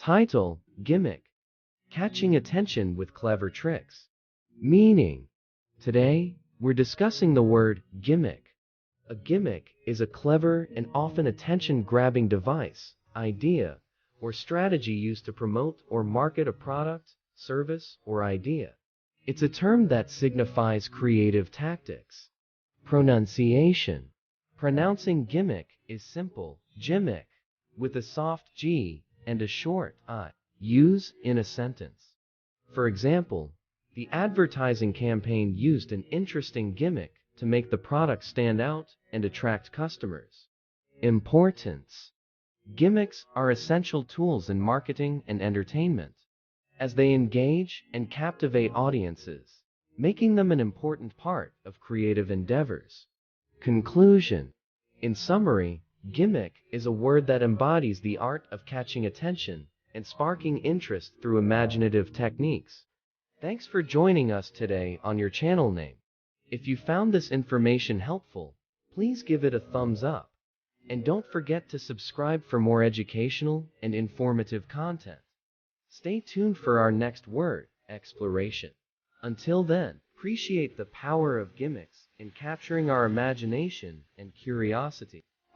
Title: Gimmick. Catching attention with clever tricks. Meaning: today, we're discussing the word gimmick. A gimmick is a clever and often attention-grabbing device, idea, or strategy used to promote or market a product, service, or idea. It's a term that signifies creative tactics. Pronunciation. Pronouncing gimmick is simple, gimmick, with a soft G and a short I. Use in a sentence. For example, the advertising campaign used an interesting gimmick to make the product stand out and attract customers. Importance. Gimmicks are essential tools in marketing and entertainment, as they engage and captivate audiences, making them an important part of creative endeavors. Conclusion. In summary, gimmick is a word that embodies the art of catching attention and sparking interest through imaginative techniques. Thanks for joining us today on your channel name. If you found this information helpful, please give it a thumbs up. And don't forget to subscribe for more educational and informative content. Stay tuned for our next word exploration. Until then, appreciate the power of gimmicks in capturing our imagination and curiosity.